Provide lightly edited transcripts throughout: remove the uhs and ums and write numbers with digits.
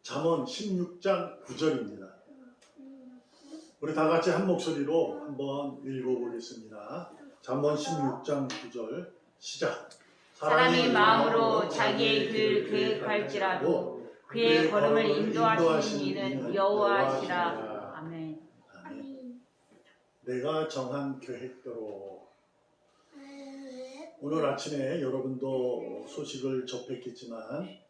잠언 16장 9절입니다. 우리 다 같이 한 목소리로 한번 읽어보겠습니다. 잠언 16장 9절 시작. 사람이 마음으로 자기의 길을 계획할지라도 그의 걸음을 인도하시는 이는 여호와시라. 아멘. 아멘. 내가 정한 계획대로. 오늘 아침에 여러분도 소식을 접했겠지만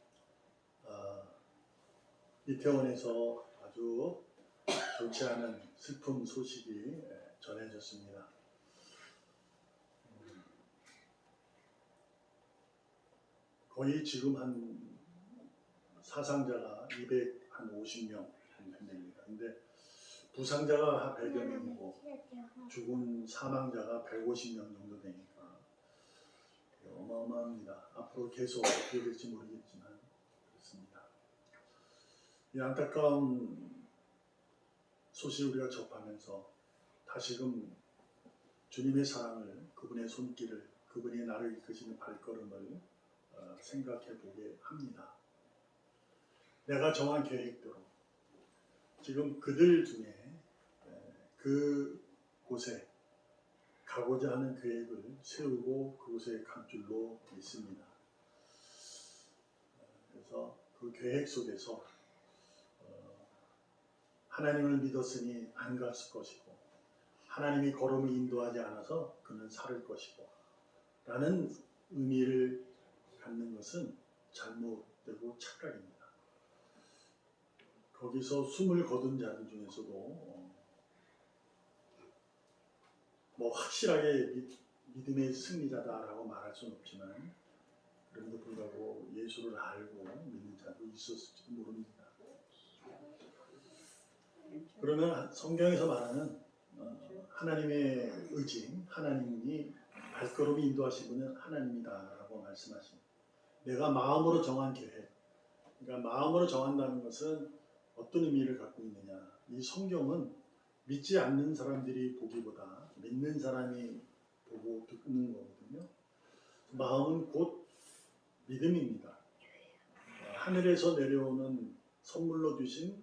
이태원에서 아주 좋지 않은 슬픈 소식이 전해졌습니다. 거의 지금 한 사상자가 250명 됩니다. 근데 부상자가 100여 명이고 죽은 사망자가 150명 정도 되니까 어마어마합니다. 앞으로 계속 어떻게 될지 모르겠지만 그렇습니다. 이 안타까운 소식 우리가 접하면서 다시금 주님의 사랑을, 그분의 손길을, 그분이 나를 이끄시는 발걸음을 생각해 보게 합니다. 내가 정한 계획대로 지금 그들 중에 그곳에 가고자 하는 계획을 세우고 그곳에 갈 줄로 믿습니다. 그래서 그 계획 속에서 하나님을 믿었으니 안 갔을 것이고 하나님이 걸음을 인도하지 않아서 그는 살을 것이고 라는 의미를 갖는 것은 잘못되고 착각입니다. 거기서 숨을 거둔 자들 중에서도 확실하게 믿음의 승리자다라고 말할 수는 없지만 그럼에도 불구하고 예수를 알고 믿는 자도 있었을지도 모릅니다. 그러면 성경에서 말하는 하나님의 의지, 하나님이 발걸음이 인도하신 분은 하나님이다라고 말씀하십니다. 내가 마음으로 정한 계획, 그러니까 마음으로 정한다는 것은 어떤 의미를 갖고 있느냐. 이 성경은 믿지 않는 사람들이 보기보다 믿는 사람이 보고 듣는 거거든요. 마음은 곧 믿음입니다. 하늘에서 내려오는 선물로 주신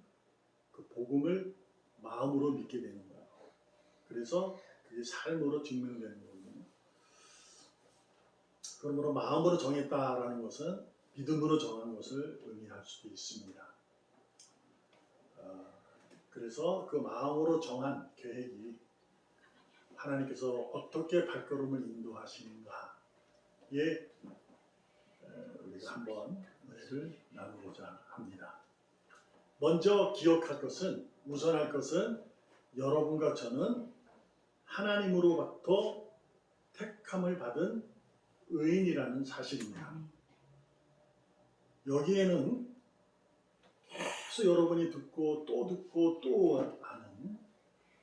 그 복음을 마음으로 믿게 되는 거예요. 그래서 그게 삶으로 증명되는 거거든요. 그러므로 마음으로 정했다라는 것은 믿음으로 정한 것을 의미할 수도 있습니다. 그래서 그 마음으로 정한 계획이 하나님께서 어떻게 발걸음을 인도하시는가에 우리가 한번 은혜를 나누고자 합니다. 먼저 기억할 것은, 우선할 것은 여러분과 저는 하나님으로부터 택함을 받은 의인이라는 사실입니다. 여기에는 계속 여러분이 듣고 또 아는,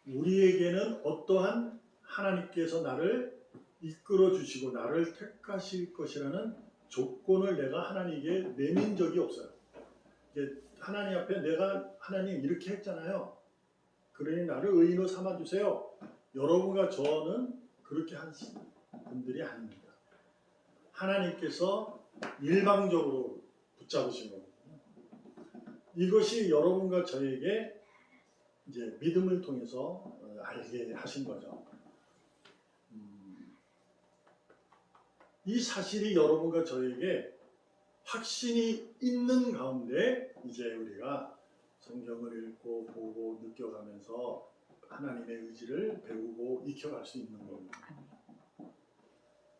우리에게는 어떠한 하나님께서 나를 이끌어 주시고 나를 택하실 것이라는 조건을 내가 하나님께 내민 적이 없어요. 하나님 앞에 내가 하나님 이렇게 했잖아요. 그러니 나를 의인으로 삼아주세요. 여러분과 저는 그렇게 한 분들이 아닙니다. 하나님께서 일방적으로 붙잡으신 거거든요. 이것이 여러분과 저에게 이제 믿음을 통해서 알게 하신 거죠. 이 사실이 여러분과 저에게 확신이 있는 가운데 이제 우리가 성경을 읽고 보고 느껴가면서 하나님의 의지를 배우고 익혀갈 수 있는 겁니다.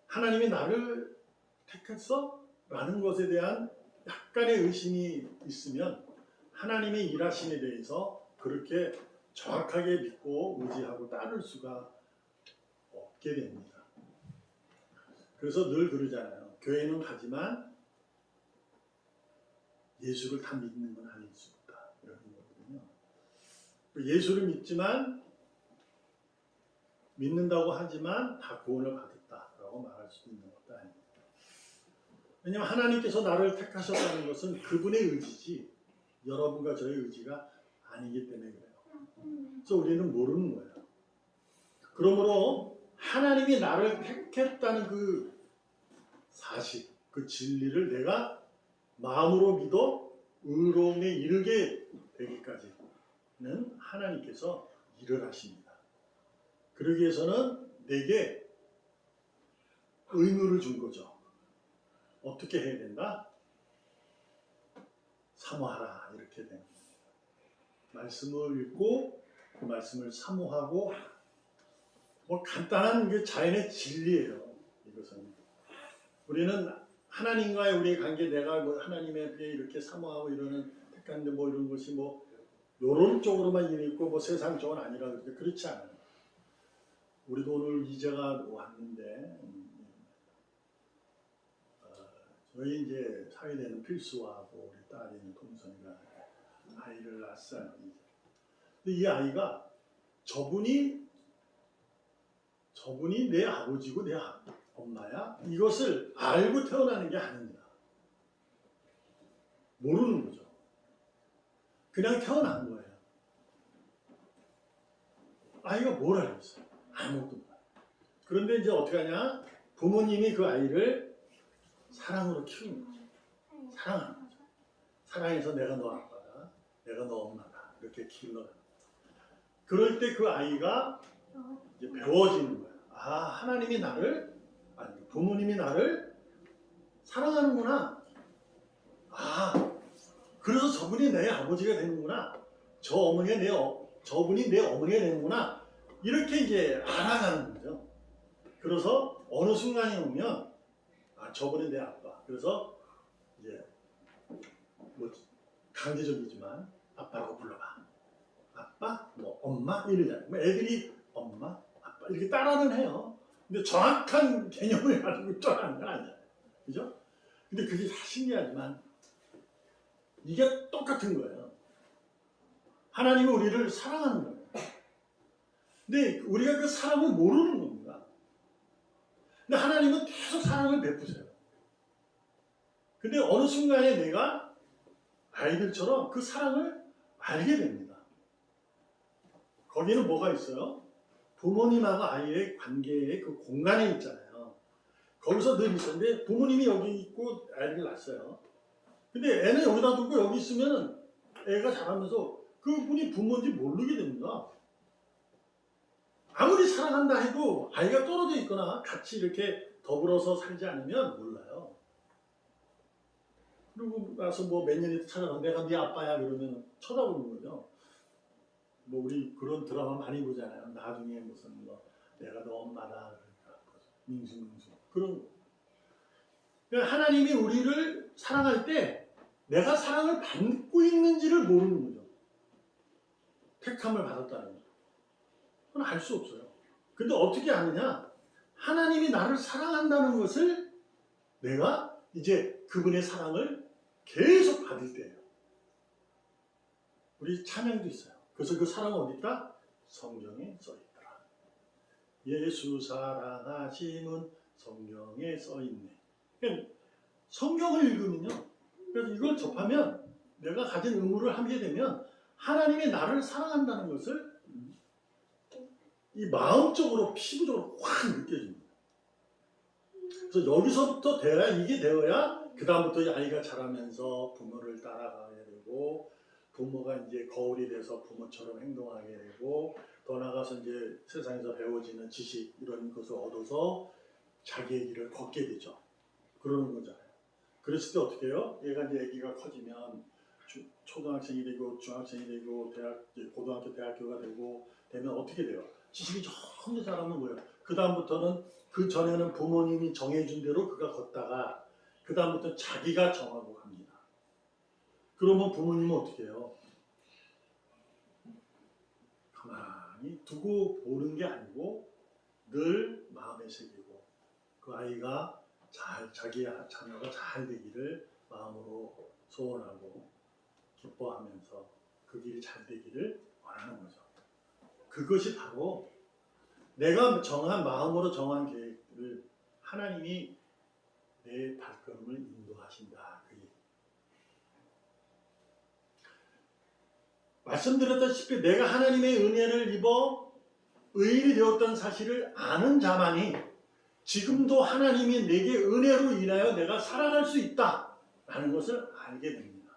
하나님이 나를 택했어? 라는 것에 대한 약간의 의심이 있으면 하나님의 일하심에 대해서 그렇게 정확하게 믿고 의지하고 따를 수가 없게 됩니다. 그래서 늘 그러잖아요. 교회는 가지만 예수를 다 믿는 건 아닐 수 있다. 이런 거거든요. 예수를 믿는다고 하지만 다 구원을 받았다라고 말할 수도 있는 것도 아닙니다. 왜냐하면 하나님께서 나를 택하셨다는 것은 그분의 의지지 여러분과 저의 의지가 아니기 때문에 그래요. 그래서 우리는 모르는 거예요. 그러므로 하나님이 나를 택했다는 그 사실, 그 진리를 내가 마음으로 믿어 의로움에 이르게 되기까지는 하나님께서 일을 하십니다. 그러기 위해서는 내게 의무를 준 거죠. 어떻게 해야 된다? 사모하라 이렇게 되는 겁니다. 말씀을 읽고 그 말씀을 사모하고 뭐 간단한 게 자연의 진리예요. 이것은 우리는 하나님과의 우리의 관계, 내가 뭐 하나님에 비해 이렇게 사모하고 이러는 택한데 뭐 이런 것이 뭐 요런 쪽으로만 있고 뭐 세상 쪽은 아니라 그렇게 그렇지 않아요. 우리도 오늘 이제가 왔는데 저희 이제 사회되는 필수하고 우리 딸이 있는 동선이가 아이를 낳았어요. 근데 이 아이가 저분이 내 아버지고 내 엄마야? 이것을 알고 태어나는 게 아닙니다. 모르는 거죠. 그냥 태어난 거예요. 아이가 뭘 알겠어요? 아무것도 몰라요. 그런데 이제 어떻게 하냐? 부모님이 그 아이를 사랑으로 키우는 거죠. 사랑하는 거죠. 사랑해서 내가 너 아빠다. 내가 너 엄마다. 이렇게 길러가는 거죠. 그럴 때 그 아이가 이제 배워지는 거예요. 아, 하나님이 나를, 아니, 부모님이 나를 사랑하는구나. 아, 그래서 저분이 내 아버지가 되는구나. 저분이 내 어머니가 되는구나. 이렇게 이제 알아가는 거죠. 그래서 어느 순간이 오면, 아, 저분이 내 아빠. 그래서 이제 뭐 강제적이지만 아빠라고 불러봐. 아빠, 뭐 엄마 이러잖아요. 애들이 엄마, 아빠 이렇게 따라는 해요. 근데 정확한 개념을 가지고 있다는 건 아니잖아요. 그죠? 근데 그게 신기하지만 이게 똑같은 거예요. 하나님은 우리를 사랑하는 거예요. 근데 우리가 그 사랑을 모르는 겁니다. 근데 하나님은 계속 사랑을 베푸세요. 근데 어느 순간에 내가 아이들처럼 그 사랑을 알게 됩니다. 거기는 뭐가 있어요? 부모님하고 아이의 관계의 그 공간에 있잖아요. 거기서 늘 있었는데 부모님이 여기 있고 아이를 낳았어요. 근데 애는 여기다 두고 여기 있으면 애가 자라면서 그분이 부모인지 모르게 됩니다. 아무리 사랑한다 해도 아이가 떨어져 있거나 같이 이렇게 더불어서 살지 않으면 몰라요. 그리고 나서 뭐 몇 년이 찾아가 내가 네 아빠야 그러면 쳐다보는 거죠. 뭐 우리 그런 드라마 많이 보잖아요. 나중에 무슨 뭐 내가 너 엄마다 민수 그런 거. 그러니까 하나님이 우리를 사랑할 때 내가 사랑을 받고 있는지를 모르는 거죠. 택함을 받았다는 거. 그건 알 수 없어요. 근데 어떻게 아느냐? 하나님이 나를 사랑한다는 것을 내가 이제 그분의 사랑을 계속 받을 때예요. 우리 찬양도 있어요. 그래서 그 사랑은 어디 있다? 성경에 써있더라. 예수 사랑하심은 성경에 써있네. 그러니까 성경을 읽으면요. 그래서 이걸 접하면 내가 가진 의무를 하게 되면 하나님이 나를 사랑한다는 것을 이 마음적으로 피부적으로 확 느껴집니다. 그래서 여기서부터 이게 되어야 그 다음부터 아이가 자라면서 부모를 따라가게 되고 부모가 이제 거울이 돼서 부모처럼 행동하게 되고 더 나아가서 이제 세상에서 배워지는 지식 이런 것을 얻어서 자기의 길을 걷게 되죠. 그러는 거잖아요. 그랬을 때 어떻게 해요? 얘가 이제 아기가 커지면 초등학생이 되고 중학생이 되고 고등학교 대학교가 되면 어떻게 돼요? 지식이 점점 자라면 뭐예요? 그 다음부터는 그 전에는 부모님이 정해준 대로 그가 걷다가 그 다음부터 자기가 정하고 갑니다. 그러면 부모님은 어떻게 해요? 가만히 두고 보는 게 아니고 늘 마음에 새기고 그 아이가 자기 자녀가 잘 되기를 마음으로 소원하고 기뻐하면서 그 길이 잘 되기를 원하는 거죠. 그것이 바로 내가 마음으로 정한 계획을 하나님이 내 발걸음을 인도하신다. 말씀드렸다시피 내가 하나님의 은혜를 입어 의인이 되었던 사실을 아는 자만이 지금도 하나님이 내게 은혜로 인하여 내가 살아갈 수 있다라는 것을 알게 됩니다.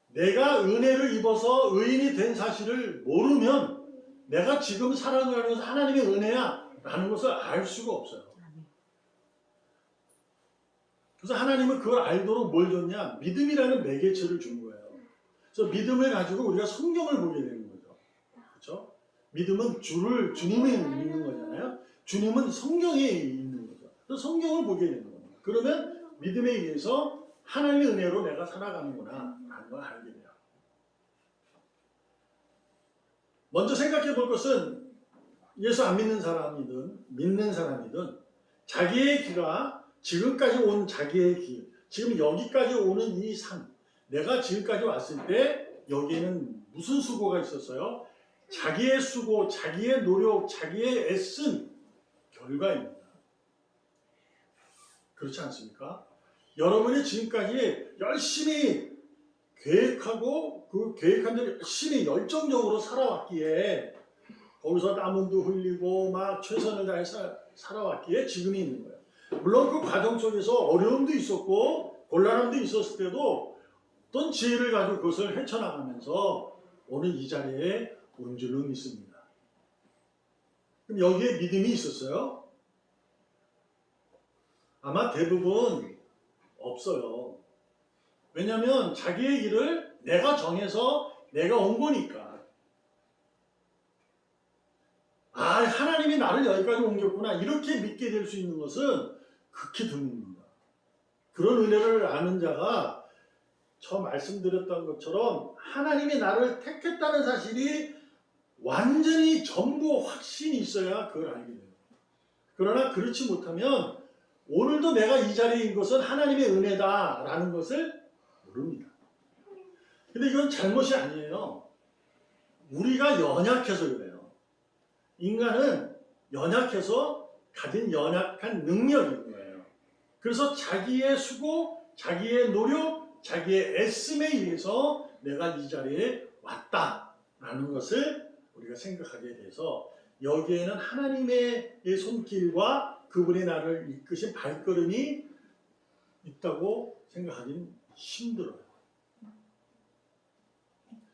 내가 은혜를 입어서 의인이 된 사실을 모르면 내가 지금 살아가는 것은 하나님의 은혜야 라는 것을 알 수가 없어요. 그래서 하나님은 그걸 알도록 뭘 줬냐? 믿음이라는 매개체를 준 거예요. 그래서 믿음을 가지고 우리가 성경을 보게 되는 거죠. 그렇죠? 믿음은 주님을 믿는 거잖아요. 주님은 성경에 있는 거죠. 그래서 성경을 보게 되는 겁니다. 그러면 믿음에 의해서 하나님의 은혜로 내가 살아가는구나 라는 걸 알게 돼요. 먼저 생각해 볼 것은 예수 안 믿는 사람이든 믿는 사람이든 자기의 길가 지금까지 온 자기의 길, 지금 여기까지 오는 이 삶, 내가 지금까지 왔을 때 여기에는 무슨 수고가 있었어요? 자기의 수고, 자기의 노력, 자기의 애쓴 결과입니다. 그렇지 않습니까? 여러분이 지금까지 열심히 계획하고 그 계획한 대로 열심히 열정적으로 살아왔기에 거기서 땀도 흘리고 막 최선을 다해 살아왔기에 지금이 있는 거예요. 물론 그 과정 속에서 어려움도 있었고 곤란함도 있었을 때도 어떤 지혜를 가지고 그것을 헤쳐나가면서 오늘 이 자리에 온 줄로 믿습니다. 그럼 여기에 믿음이 있었어요? 아마 대부분 없어요. 왜냐하면 자기의 길을 내가 정해서 내가 온 거니까. 아, 하나님이 나를 여기까지 옮겼구나 이렇게 믿게 될 수 있는 것은 극히 드뭅니다. 그런 은혜를 아는 자가 저 말씀드렸던 것처럼 하나님이 나를 택했다는 사실이 완전히 전부 확신이 있어야 그걸 알게 돼요. 그러나 그렇지 못하면 오늘도 내가 이 자리에 있는 것은 하나님의 은혜다라는 것을 모릅니다. 근데 이건 잘못이 아니에요. 우리가 연약해서 그래요. 인간은 연약해서 가진 연약한 능력이 있는 거예요. 그래서 자기의 수고, 자기의 노력, 자기의 애씀에 의해서 내가 이 자리에 왔다라는 것을 우리가 생각하게 돼서 여기에는 하나님의 손길과 그분이 나를 이끄신 발걸음이 있다고 생각하기는 힘들어요.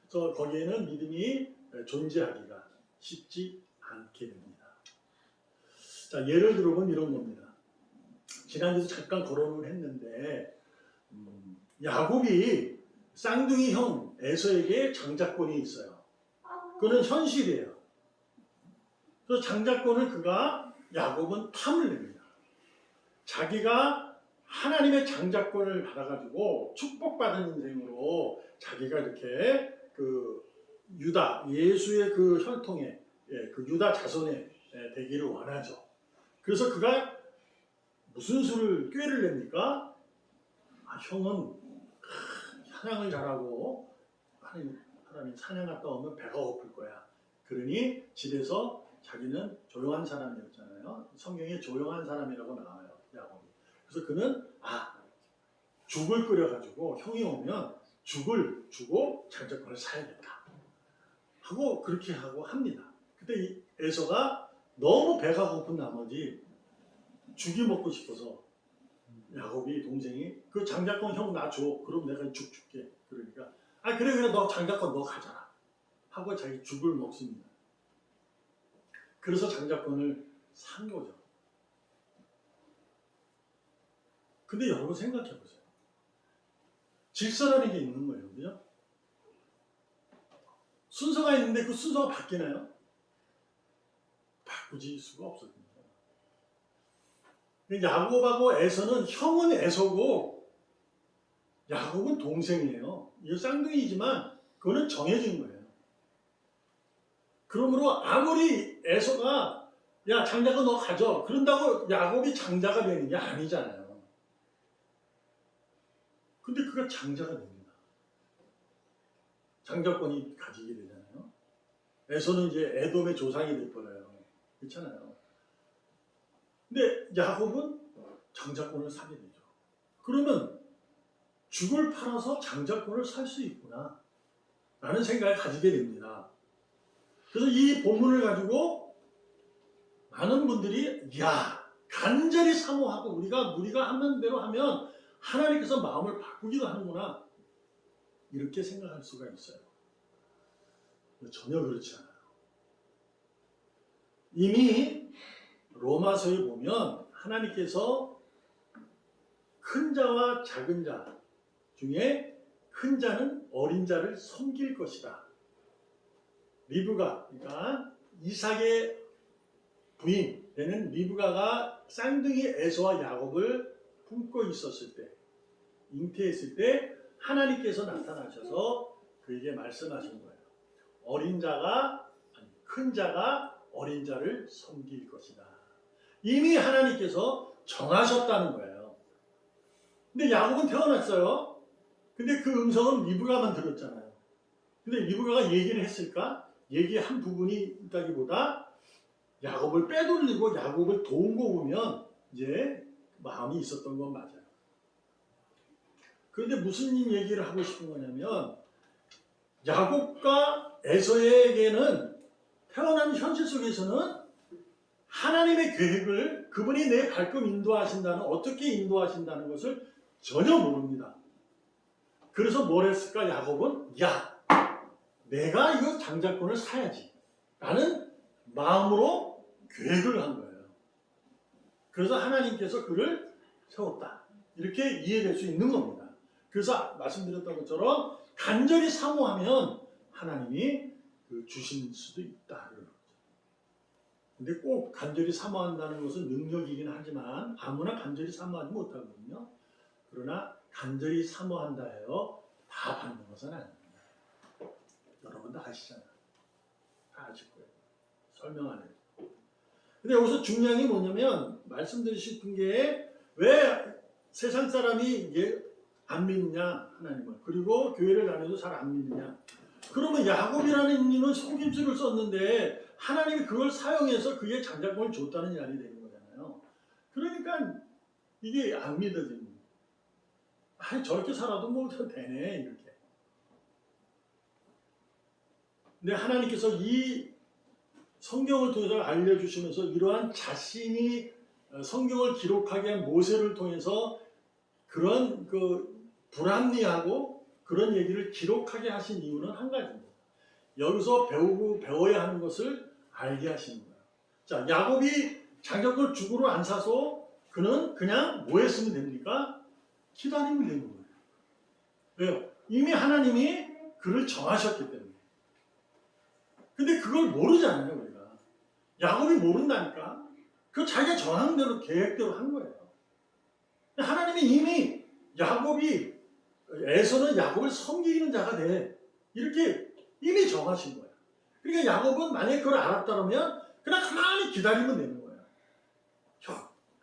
그래서 거기에는 믿음이 존재하기가 쉽지 않게 됩니다. 자, 예를 들어보면 이런 겁니다. 지난주에도 잠깐 거론을 했는데 야곱이 쌍둥이 형 에서에게 장자권이 있어요. 그건 현실이에요. 그래서 장자권을 야곱은 탐을 냅니다. 자기가 하나님의 장자권을 받아가지고 축복받은 인생으로 자기가 이렇게 그 유다, 예수의 그 혈통에, 그 유다 자손에 되기를 원하죠. 그래서 그가 무슨 수를 꾀를 냅니까? 아, 형은 사냥을 잘하고 하나님 사냥 갔다 오면 배가 고플 거야. 그러니 집에서 자기는 조용한 사람이었잖아요. 성경에 조용한 사람이라고 나와요. 야곱이. 그래서 그는 죽을 끓여가지고 형이 오면 죽을 주고 장자권을 사야겠다 하고 그렇게 하고 합니다. 그때 이 에서가 너무 배가 고픈 나머지 죽이 먹고 싶어서 야곱이 동생이 그 장자권 형 나 줘. 그럼 내가 죽 줄게. 그러니까 그래 너 장자권 너 가져라 하고 자기 죽을 먹습니다. 그래서 장자권을 산 거죠. 근데 여러분 생각해 보세요. 질서라는 게 있는 거예요. 그죠? 순서가 있는데 그 순서가 바뀌나요? 바꾸질 수가 없거든요. 야곱하고 에서는 형은 에서고 야곱은 동생이에요. 이거 쌍둥이지만 그거는 정해진 거예요. 그러므로 아무리 에서가 야 장자권 너 가져 그런다고 야곱이 장자가 되는 게 아니잖아요. 근데 그가 장자가 됩니다. 장자권이 가지게 되잖아요. 에서는 이제 에돔의 조상이 돼버려요. 그렇잖아요. 근데 야곱은 장자권을 사게 되죠. 그러면 죽을 팔아서 장자권을 살 수 있구나 라는 생각을 가지게 됩니다. 그래서 이 본문을 가지고 많은 분들이 간절히 사모하고 우리가 하는 대로 하면 하나님께서 마음을 바꾸기도 하는구나 이렇게 생각할 수가 있어요. 전혀 그렇지 않아요. 이미 로마서에 보면 하나님께서 큰 자와 작은 자 중에 큰 자는 어린 자를 섬길 것이다. 리브가, 그러니까 이삭의 부인 되는 리브가가 쌍둥이 에서와 야곱을 품고 있었을 때, 잉태했을 때 하나님께서 나타나셔서 그에게 말씀하신 거예요. 큰 자가 어린 자를 섬길 것이다. 이미 하나님께서 정하셨다는 거예요. 근데 야곱은 태어났어요. 근데 그 음성은 리브가만 들었잖아요. 근데 리브가가 얘기를 했을까? 얘기한 부분이 있다기보다 야곱을 빼돌리고 야곱을 도운 거 보면 이제 마음이 있었던 건 맞아요. 그런데 무슨 얘기를 하고 싶은 거냐면 야곱과 에서에게는 태어난 현실 속에서는 하나님의 계획을 그분이 내 발걸음 인도하신다는, 어떻게 인도하신다는 것을 전혀 모릅니다. 그래서 뭘 했을까? 야곱은 야, 내가 이거 장자권을 사야지 라는 마음으로 계획을 한 거예요. 그래서 하나님께서 그를 세웠다. 이렇게 이해될 수 있는 겁니다. 그래서 말씀드렸던 것처럼 간절히 사모하면 하나님이 주실 수도 있다. 근데 꼭 간절히 사모한다는 것은 능력이긴 하지만 아무나 간절히 사모하지 못하거든요. 그러나 간절히 사모한다 해요. 다 받는 것은 아닙니다. 여러분도 아시잖아요. 다 아실 거예요. 설명 안 해요. 근데 여기서 중요한 게 뭐냐면 말씀드리고 싶은 게 왜 세상 사람이 안 믿느냐 하나님을, 그리고 교회를 다녀도 잘 안 믿느냐. 그러면 야곱이라는 인물은 속임수를 썼는데 하나님이 그걸 사용해서 그의 장자권을 줬다는 이야기 되는 거잖아요. 그러니까 이게 안 믿어지는 거예요. 아니 저렇게 살아도 뭐 되네 이렇게. 근데 하나님께서 이 성경을 통해서 알려주시면서 이러한 자신이 성경을 기록하게 한 모세를 통해서 그런 불합리하고 그런 얘기를 기록하게 하신 이유는 한 가지입니다. 여기서 배워야 하는 것을 알게 하시는 거예요. 자, 야곱이 장자권을 죽으로 안 사서 그는 그냥 뭐 했으면 됩니까? 기다리면 되는 거예요. 왜요? 이미 하나님이 그를 정하셨기 때문에. 근데 그걸 모르잖아요, 우리가. 야곱이 모른다니까. 그 자기가 정한 대로, 계획대로 한 거예요. 하나님이 이미 에서는 야곱을 섬기는 자가 돼. 이렇게 이미 정하신 거예요. 그러니까 야곱은 만약에 그걸 알았다면 그냥 가만히 기다리면 되는 거예요.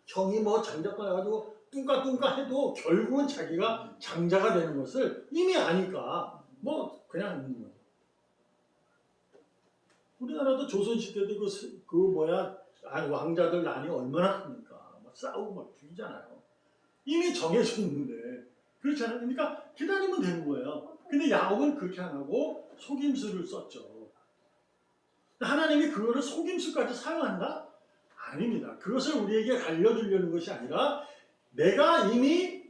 형이 뭐 장자권 해가지고 뚱까뚱까 해도 결국은 자기가 장자가 되는 것을 이미 아니까 뭐 그냥 있는 거예요. 우리나라도 조선시대도 왕자들 난이 얼마나 큽니까? 막 싸우고 막 죽이잖아요. 이미 정해져 있는데 그렇지 않아요? 그러니까 기다리면 되는 거예요. 근데 야곱은 그렇게 안 하고 속임수를 썼죠. 하나님이 그거를 속임수까지 사용한다? 아닙니다. 그것을 우리에게 알려주려는 것이 아니라 내가 이미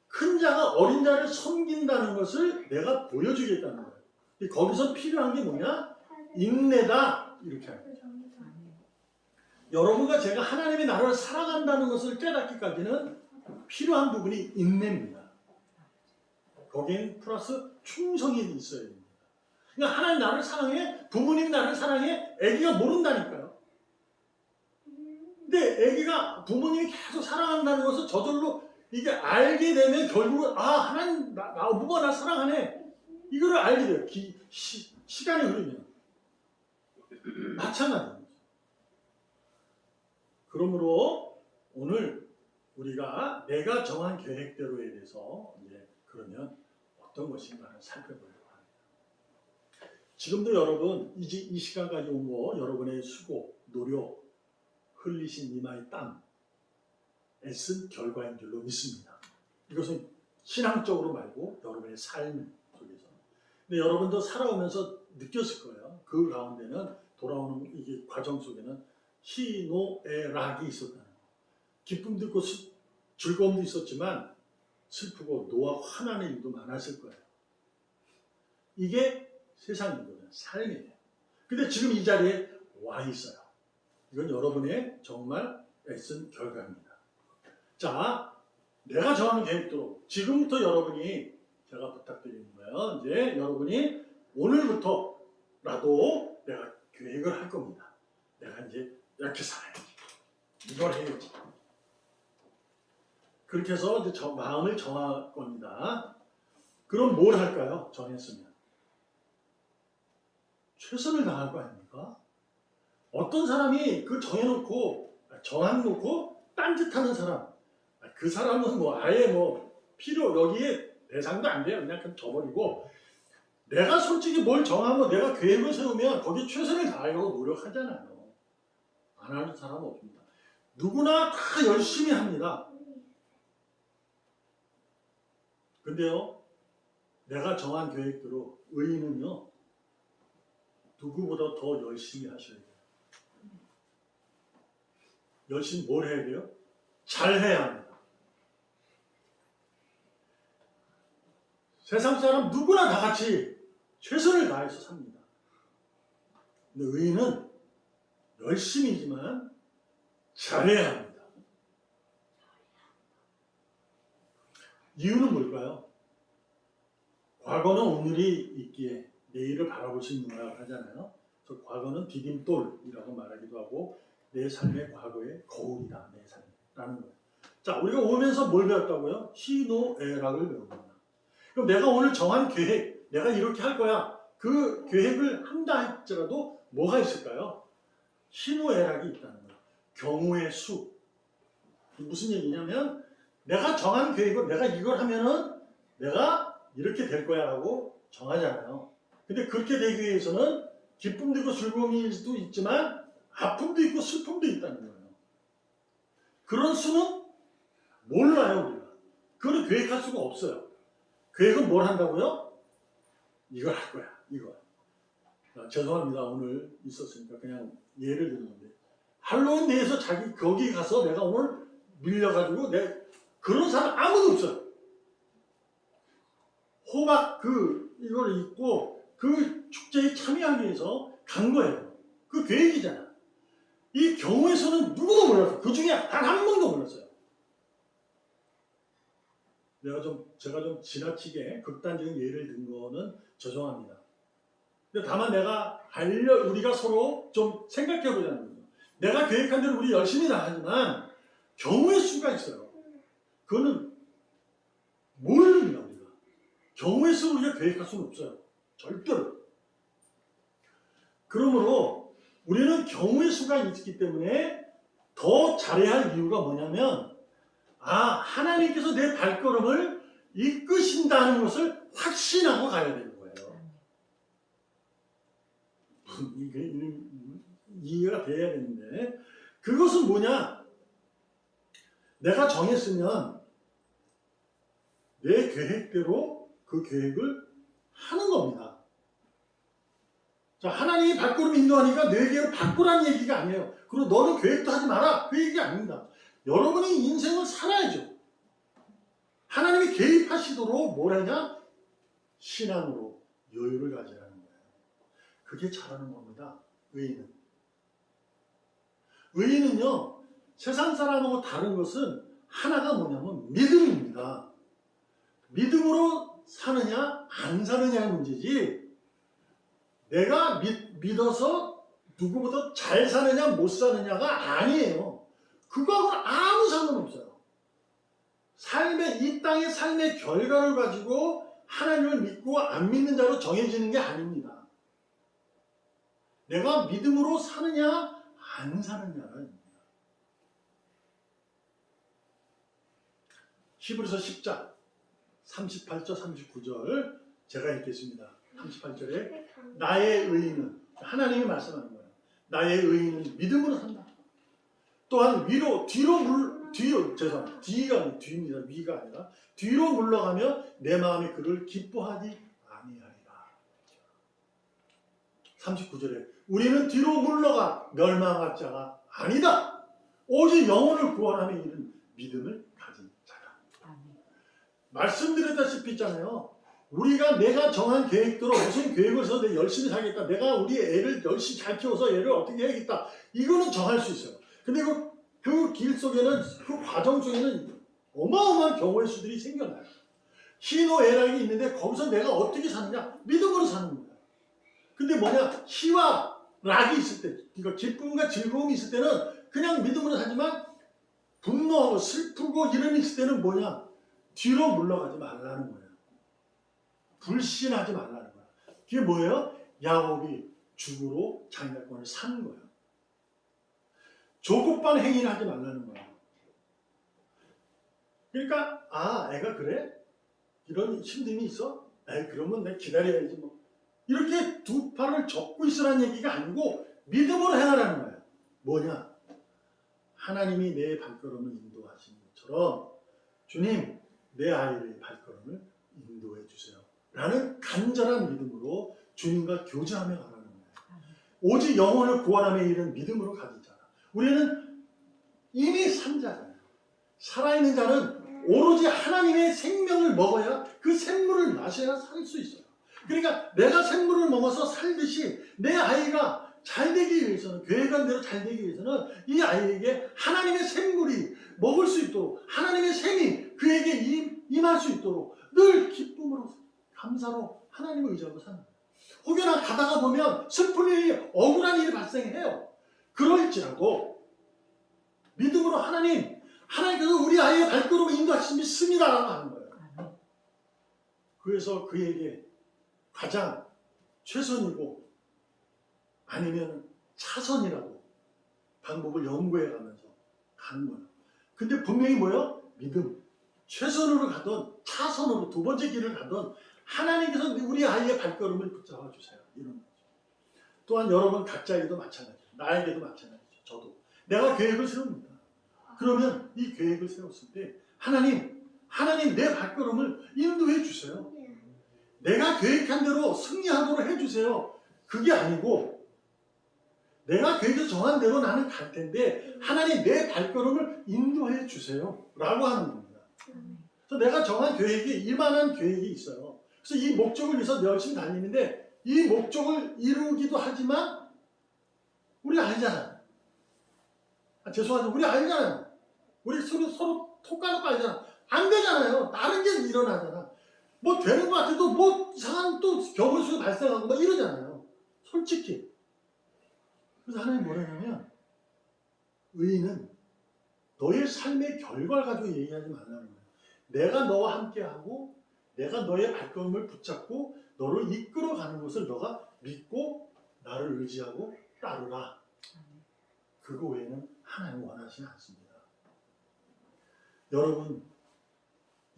큰 자가 어린 자를 섬긴다는 것을 내가 보여주겠다는 거예요. 거기서 필요한 게 뭐냐? 인내다. 이렇게 하는 거예요. 여러분과 제가 하나님이 나를 사랑한다는 것을 깨닫기까지는 필요한 부분이 인내입니다. 거기엔 플러스 충성이 있어야 됩니다. 그러니까 하나님 나를 사랑해, 부모님 나를 사랑해, 아기가 모른다니까요. 근데 아기가 부모님이 계속 사랑한다는 것을 저절로 이게 알게 되면 결국은 하나님 부모가 나 사랑하네. 이거를 알게 돼요. 시간이 흐르면. 마찬가지입니다. 그러므로 오늘 우리가 내가 정한 계획대로에 대해서 그러면 어떤 것인가를 살펴보려고 합니다. 지금도 여러분 이 시간까지 온 거 여러분의 수고, 노력, 흘리신 이마의 땀, 애쓴 결과인 줄로 믿습니다. 이것은 신앙적으로 말고 여러분의 삶 속에서. 근데 여러분도 살아오면서 느꼈을 거예요. 그 가운데는 돌아오는 이 과정 속에는 희노애락이 있었다는 거. 기쁨도 있고 즐거움도 있었지만 슬프고 노하고 화나는 일도 많았을 거예요. 이게 세상이거든요. 삶이에요. 근데 지금 이 자리에 와 있어요. 이건 여러분의 정말 애쓴 결과입니다. 자, 내가 정하는 계획대로 지금부터 여러분이 제가 부탁드리는 거예요. 이제 여러분이 오늘부터라도 내가 계획을 할 겁니다. 내가 이제 이렇게 살아야지. 이걸 해야지. 그렇게 해서 이제 마음을 정할 겁니다. 그럼 뭘 할까요? 정했으면. 최선을 다할 거 아닙니까? 어떤 사람이 그 정해놓고 딴짓하는 사람, 그 사람은 뭐 아예 뭐 여기에 대상도 안 돼요. 그냥 져버리고, 내가 솔직히 뭘 정하면 내가 계획을 세우면 거기에 최선을 다하려고 노력하잖아요. 안 하는 사람은 없습니다. 누구나 다 열심히 합니다. 근데요, 내가 정한 계획대로 의인은요, 누구보다 더 열심히 하셔야 돼요. 열심히 뭘 해야 돼요? 잘 해야 합니다. 세상 사람 누구나 다 같이 최선을 다해서 삽니다. 근데 의인은 열심히지만 잘해야 합니다. 이유는 뭘까요? 과거는 오늘이 있기에 내일을 바라볼 수 있는 거라고 하잖아요. 그래서 과거는 디딤돌이라고 말하기도 하고 내 삶의 과거의 거울이다. 내 삶이라는 거예요. 자, 우리가 오면서 뭘 배웠다고요? 희노애락을 배운 겁니다. 그럼 내가 오늘 정한 계획, 내가 이렇게 할 거야. 그 계획을 한다 할지라도 뭐가 있을까요? 희노애락이 있다는 거예요. 경우의 수. 무슨 얘기냐면 내가 정한 계획은 내가 이걸 하면은 내가 이렇게 될 거야 라고 정하잖아요. 근데 그렇게 되기 위해서는 기쁨도 있고 즐거움도 있지만 아픔도 있고 슬픔도 있다는 거예요. 그런 수는 몰라요, 우리가. 그걸 계획할 수가 없어요. 계획은 뭘 한다고요? 이걸 할 거야, 이거. 죄송합니다. 오늘 있었으니까 그냥 예를 들는데 할로윈 데이에서 거기 가서 내가 오늘 밀려가지고 그런 사람 아무도 없어요. 호박 이걸 입고 그 축제에 참여하기 위해서 간 거예요. 그 계획이잖아. 이 경우의 수는 누구도 몰랐어요. 그 중에 단 한 명도 몰랐어요. 제가 좀 지나치게 극단적인 예를 든 거는 죄송합니다. 근데 다만 우리가 서로 좀 생각해 보자는 거죠. 내가 계획한 대로 우리 열심히 나가지만 경우의 수가 있어요. 그거는 모릅니다, 우리가. 경우의 수를 우리가 계획할 수는 없어요. 절대로. 그러므로 우리는 경우의 수가 있기 때문에 더 잘해야 할 이유가 뭐냐면, 하나님께서 내 발걸음을 이끄신다는 것을 확신하고 가야 되는 거예요. 이해가 돼야 되는데, 그것은 뭐냐? 내가 정했으면 내 계획대로 그 계획을 하는 겁니다. 자, 하나님이 발걸음 인도하니까 내 계획을 바꾸라는 얘기가 아니에요. 그리고 너는 계획도 하지 마라. 그 얘기가 아닙니다. 여러분의 인생을 살아야죠. 하나님이 개입하시도록 뭘 하냐? 신앙으로 여유를 가지라는 거예요. 그게 잘하는 겁니다. 의인은. 의인은요, 세상 사람하고 다른 것은 하나가 뭐냐면 믿음입니다. 믿음으로 사느냐 안 사느냐의 문제지, 내가 믿어서 누구보다 잘 사느냐 못 사느냐가 아니에요. 그거하고는 아무 상관없어요. 이 땅의 삶의 결과를 가지고 하나님을 믿고 안 믿는 자로 정해지는 게 아닙니다. 내가 믿음으로 사느냐 안 사느냐는 히브리서 10장 38절 39절 제가 읽겠습니다. 38절에 나의 의인은, 하나님이 말씀하는 거예요. 나의 의인은 믿음으로 산다. 또한 뒤가 뒤입니다. 위가 아니라 뒤로 물러가며 내 마음이 그를 기뻐하지 아니하리라. 39절에 우리는 뒤로 물러가 멸망할 자가 아니다. 오직 영혼을 구원함에 이른 믿음을 가진 자다. 말씀드렸다시피 있잖아요. 우리가 내가 정한 계획대로 무슨 계획을 해서 내가 열심히 살겠다. 내가 우리 애를 열심히 잘 키워서 얘를 어떻게 해야겠다. 이거는 정할 수 있어요. 근데 그 길 속에는 그 과정 속에는 어마어마한 경우의 수들이 생겨나요. 희노애락이 있는데 거기서 내가 어떻게 사느냐? 믿음으로 사는 거예요. 근데 뭐냐? 희와 락이 있을 때, 그러니까 기쁨과 즐거움이 있을 때는 그냥 믿음으로 사지만 분노하고 슬프고 이런 있을 때는 뭐냐? 뒤로 물러가지 말라는 거예요. 불신하지 말라는 거예요. 그게 뭐예요? 야곱이 죽으로 장자권을 산 거예요. 조급한 행위를 하지 말라는 거예요. 그러니까 애가 그래? 이런 힘듦이 있어? 그러면 내가 기다려야지 뭐. 이렇게 두 팔을 접고 있으라는 얘기가 아니고 믿음으로 행하라는 거예요. 뭐냐? 하나님이 내 발걸음을 인도하신 것처럼 주님, 내 아이의 발걸음을 인도해 주세요. 라는 간절한 믿음으로 주님과 교제하며 가라는 거예요. 오직 영혼을 구원함에 이른 믿음으로 가지잖아. 우리는 이미 산 자잖아요. 살아있는 자는 오로지 하나님의 생명을 먹어야 그 생물을 마셔야 살 수 있어요. 그러니까 내가 생물을 먹어서 살듯이 내 아이가 잘 되기 위해서는, 계획한 대로 잘 되기 위해서는 이 아이에게 하나님의 생물이 먹을 수 있도록, 하나님의 셈이 그에게 임할 수 있도록 늘 기쁨으로, 감사로 하나님을 의지하고 사는 거예요. 혹여나 가다가 보면 슬픈 일이, 억울한 일이 발생해요. 그럴지라도 믿음으로 하나님께서 우리 아이의 발걸음을 인도하시면 믿습니다라고 하는 거예요. 그래서 그에게 가장 최선이고 아니면 차선이라고 방법을 연구해 가면서 가는 거예요. 근데 분명히 뭐예요? 믿음. 최선으로 가든 차선으로 두 번째 길을 가든 하나님께서 우리 아이의 발걸음을 붙잡아 주세요. 이런 거죠. 또한 여러분 각자에게도 마찬가지예요. 나에게도 마찬가지죠. 저도. 내가 계획을 세웁니다. 그러면 이 계획을 세웠을 때 하나님 내 발걸음을 인도해 주세요. 내가 계획한 대로 승리하도록 해주세요. 그게 아니고 내가 계획에서 정한 대로 나는 갈 텐데 하나님 내 발걸음을 인도해 주세요 라고 하는 겁니다. 그래서 내가 정한 계획이 이만한 계획이 있어요. 그래서 이 목적을 위해서 열심히 다니는데 이 목적을 이루기도 하지만 우리 알잖아요. 죄송하지만 우리 알잖아요. 우리 서로 톡 까놓고 알잖아. 안 되잖아요. 다른 게 일어나잖아. 뭐 되는 것 같아도 뭐 이상한 또 경우수가 발생하고 막 이러잖아요. 솔직히. 그래서 하나님 뭐라냐면 의인은 너의 삶의 결과를 가지고 얘기하지 말라는 거예요. 내가 너와 함께하고 내가 너의 발걸음을 붙잡고 너를 이끌어가는 것을 너가 믿고 나를 의지하고 따르라. 그거 외에는 하나님 원하시지 않습니다.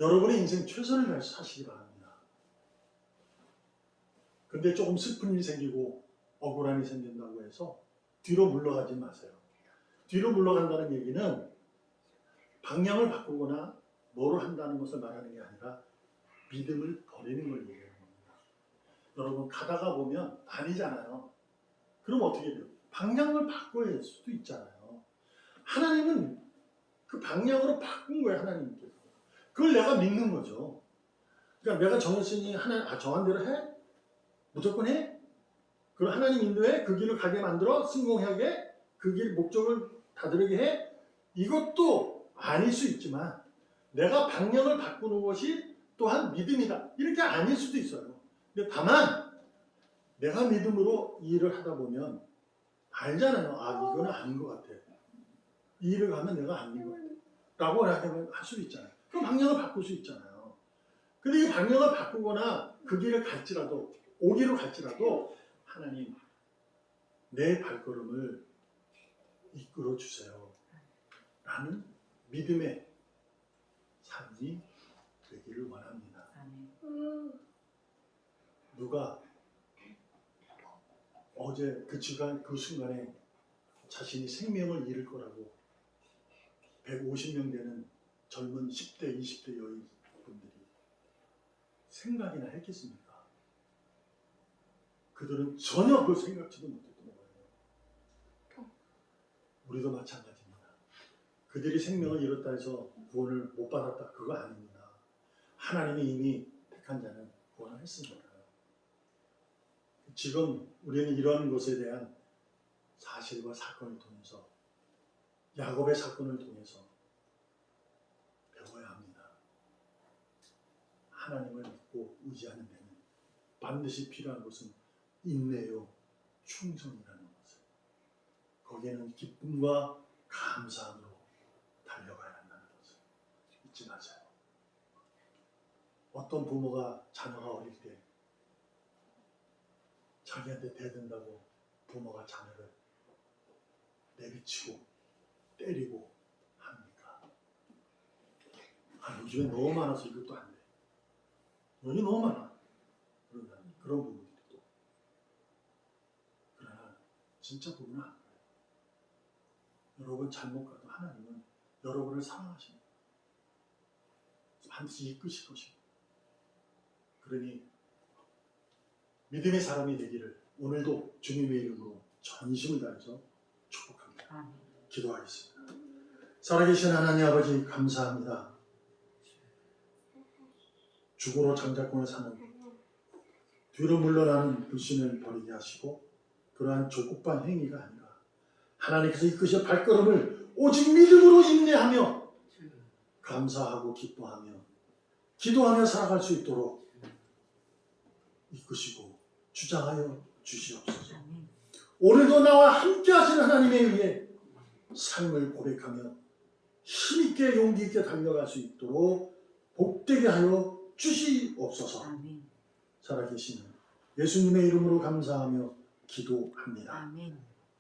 여러분의 인생 최선을 다해서 사시기 바랍니다. 근데 조금 슬픈 일이 생기고 억울한 일이 생긴다고 해서 뒤로 물러가지 마세요. 뒤로 물러간다는 얘기는 방향을 바꾸거나 뭐를 한다는 것을 말하는 게 아니라 믿음을 버리는 걸 얘기하는 겁니다. 여러분 가다가 보면 아니잖아요. 그럼 어떻게 돼요? 방향을 바꿔야 할 수도 있잖아요. 하나님은 그 방향으로 바꾼 거예요. 하나님께서. 그걸 내가 믿는 거죠. 그러니까 내가 정했으니 정한 대로 해? 무조건 해? 그럼 하나님 인도해? 그 길을 가게 만들어? 성공하게? 그 길 목적을 다다르게 해? 이것도 아닐 수 있지만 내가 방향을 바꾸는 것이 또한 믿음이다. 이렇게 아닐 수도 있어요. 근데 다만 내가 믿음으로 이 일을 하다 보면 알잖아요. 이거는 아닌 것 같아. 이 일을 가면 내가 아닌 것 같아. 라고 할 수도 있잖아요. 그럼 방향을 바꿀 수 있잖아요. 근데 이 방향을 바꾸거나 그 길을 갈지라도 오기로 갈지라도 하나님 내 발걸음을 이끌어 주세요. 라는 믿음의 삶이 되기를 원합니다. 누가 어제 그 순간에 자신이 생명을 잃을 거라고 150명 되는 젊은 10대, 20대 여인분들이 생각이나 했겠습니까? 그들은 전혀 그걸 생각지도 못했던 거예요. 우리도 마찬가지입니다. 그들이 생명을 잃었다 해서 구원을 못 받았다. 그거 아닙니다. 하나님이 이미 택한 자는 구원했습니다. 지금 우리는 이런 것에 대한 사실과 사건을 통해서 야곱의 사건을 통해서 배워야 합니다. 하나님을 믿고 의지하는 데는 반드시 필요한 것은 인내요, 충성이라는 것을. 거기에는 기쁨과 감사함으로 달려가야 한다는 것을 잊지 마세요. 어떤 부모가 자녀가 어릴 때 자기한테 대든다고 부모가 자녀를 내비치고 때리고 합니까? 요즘에 너무 많아서 이것도 안 돼. 여기 너무 많아. 그런 부분들이 또. 그러나 진짜 부분은 안 그래요. 여러분 잘못 가도 하나님은 여러분을 사랑하십니다. 반드시 이끄실 것입니다. 그러니 믿음의 사람이 되기를 오늘도 주님의 이름으로 전심을 다해서 축복합니다. 아멘. 기도하겠습니다. 살아계신 하나님 아버지 감사합니다. 죽으로 장자권을 사는 뒤로 물러나는 불신을 버리게 하시고 그러한 조급한 행위가 아니라 하나님께서 이끄신 발걸음을 오직 믿음으로 인내하며 감사하고 기뻐하며 기도하며 살아갈 수 있도록 이끄시고 주장하여 주시옵소서. 아멘. 오늘도 나와 함께 하신 하나님에 의해 삶을 고백하며 힘있게 용기 있게 달려갈 수 있도록 복되게 하여 주시옵소서. 아멘. 살아계시는 예수님의 이름으로 감사하며 기도합니다. 아멘.